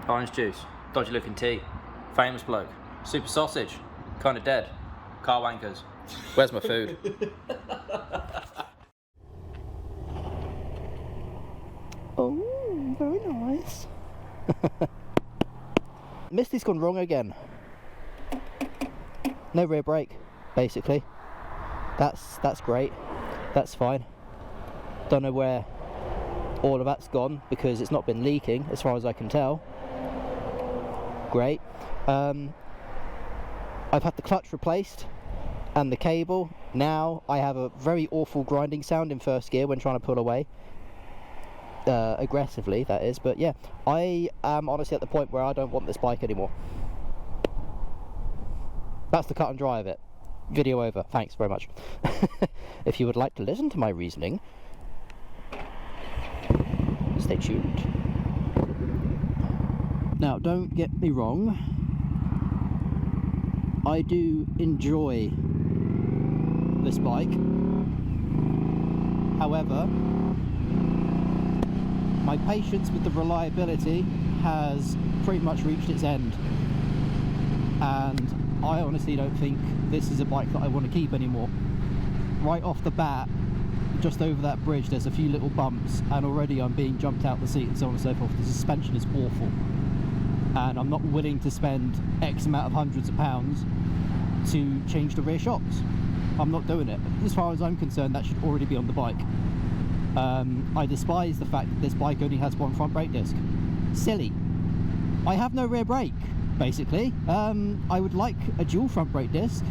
Orange juice, dodgy looking tea, famous bloke, super sausage, kinda dead, car wankers. Where's my food? Oh, very nice. Misty's gone wrong again. No rear brake, basically. That's great. That's fine. Don't know where all of that's gone because it's not been leaking as far as I can tell. Great. I've had the clutch replaced and the cable. Now I have a very awful grinding sound in first gear when trying to pull away. Aggressively, that is. But yeah, I am honestly at the point where I don't want this bike anymore. That's the cut and dry of it. Video over. Thanks very much. If you would like to listen to my reasoning, stay tuned. Now, don't get me wrong, I do enjoy this bike. However, my patience with the reliability has pretty much reached its end, and I honestly don't think this is a bike that I want to keep anymore. Right off the bat, just over that bridge there's a few little bumps and already I'm being jumped out the seat and so on and so forth. The suspension is awful and I'm not willing to spend X amount of hundreds of pounds to change the rear shocks. I'm not doing it. As far as I'm concerned, that should already be on the bike. I despise the fact that this bike only has one front brake disc. Silly. I have no rear brake, basically. I would like a dual front brake disc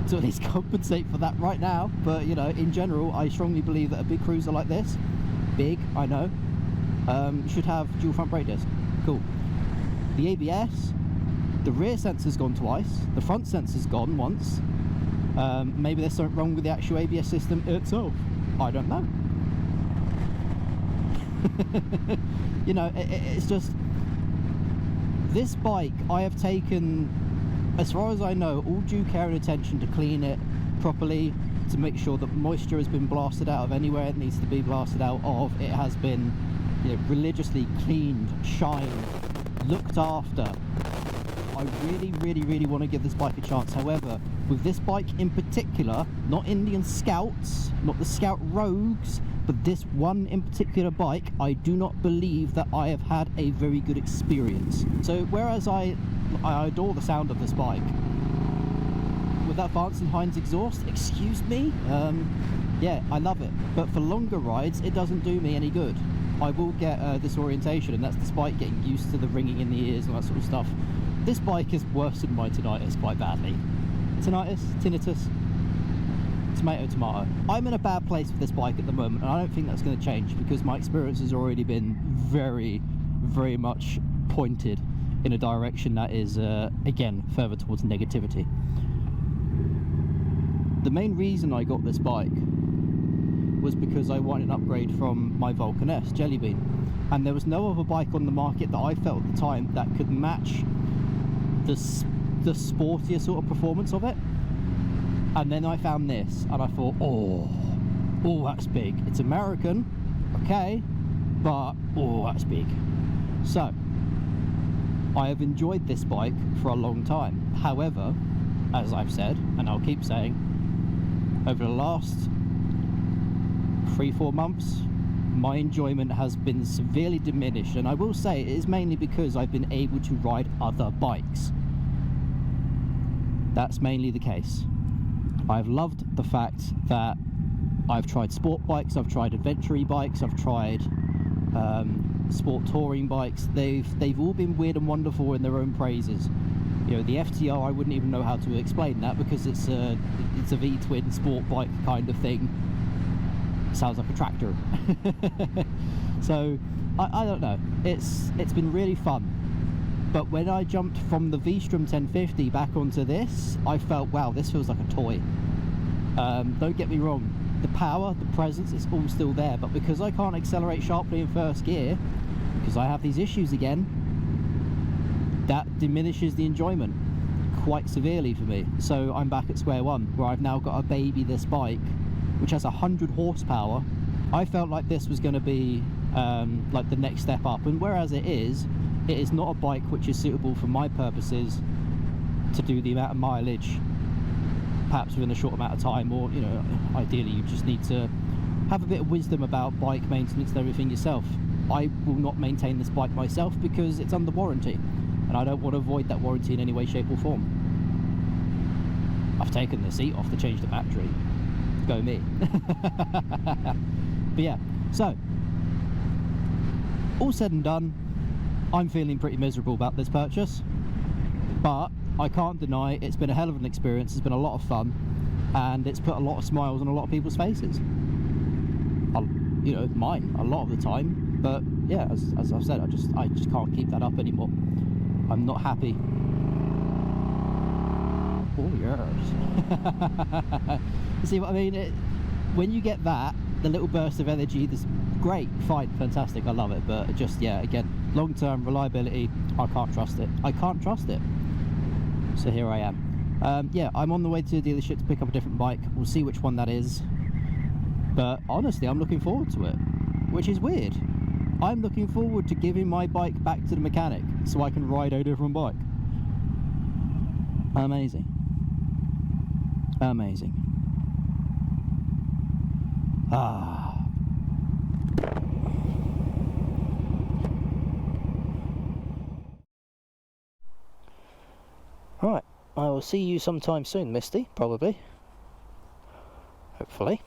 to at least compensate for that right now, but you know, in general, I strongly believe that a big cruiser like this, big, I know, should have dual front brake disc. Cool. The ABS, the rear sensor's gone twice, the front sensor's gone once. Maybe there's something wrong with the actual ABS system itself. I don't know. You know, it's just, this bike I have taken, as far as I know, all due care and attention to clean it properly, to make sure that moisture has been blasted out of anywhere it needs to be blasted out of. It has been, you know, religiously cleaned, shined, looked after. I really want to give this bike a chance. However, with this bike in particular, not Indian Scouts, not the Scout Rogues, but this one in particular bike, I do not believe that I have had a very good experience. So whereas I adore the sound of this bike, with that Vance and Hines exhaust, excuse me, yeah, I love it. But for longer rides, it doesn't do me any good. I will get disorientation, and that's despite getting used to the ringing in the ears and that sort of stuff. This bike has worsened my tinnitus quite badly. Tinnitus, tinnitus, tomato, tomato. I'm in a bad place with this bike at the moment, and I don't think that's going to change because my experience has already been very much pointed in a direction that is, again, further towards negativity. The main reason I got this bike was because I wanted an upgrade from my Vulcan S Jelly Bean, and there was no other bike on the market that I felt at the time that could match the sportier sort of performance of it. And then I found this and I thought, oh that's big. It's American, okay, but oh, that's big. So I have enjoyed this bike for a long time. However, as I've said, and I'll keep saying, over the last 3-4 months, my enjoyment has been severely diminished, and I will say it is mainly because I've been able to ride other bikes. That's mainly the case. I've loved the fact that I've tried sport bikes, I've tried adventure bikes, I've tried sport touring bikes. They've all been weird and wonderful in their own praises. You know, the FTR, I wouldn't even know how to explain that because it's a V-twin sport bike kind of thing. Sounds like a tractor. So I don't know, it's been really fun. But when I jumped from the V-Strom 1050 back onto this, I felt, wow, this feels like a toy. Don't get me wrong, the power, the presence, it's all still there, but because I can't accelerate sharply in first gear, because I have these issues again, that diminishes the enjoyment quite severely for me. So I'm back at square one, where I've now got to baby this bike, which has 100 horsepower. I felt like this was going to be like the next step up, and whereas it is, it is not a bike which is suitable for my purposes to do the amount of mileage, perhaps within a short amount of time, or, you know, ideally you just need to have a bit of wisdom about bike maintenance and everything yourself. I will not maintain this bike myself because it's under warranty, and I don't want to avoid that warranty in any way, shape or form. I've taken the seat off to change the battery. Go me. But yeah, so all said and done, I'm feeling pretty miserable about this purchase, but I can't deny it's been a hell of an experience. It's been a lot of fun, and it's put a lot of smiles on a lot of people's faces. You know, mine a lot of the time. But yeah, as I've said, I just can't keep that up anymore. I'm not happy. Oh yes. You see what I mean? When you get that, the little burst of energy, this great, fine, fantastic, I love it. But just, yeah, again, long-term reliability, I can't trust it. I can't trust it. So here I am. Yeah, I'm on the way to the dealership to pick up a different bike. We'll see which one that is. But honestly, I'm looking forward to it, which is weird. I'm looking forward to giving my bike back to the mechanic so I can ride a different bike. Amazing. Amazing. Ah. Right, I will see you sometime soon, Misty, probably. Hopefully.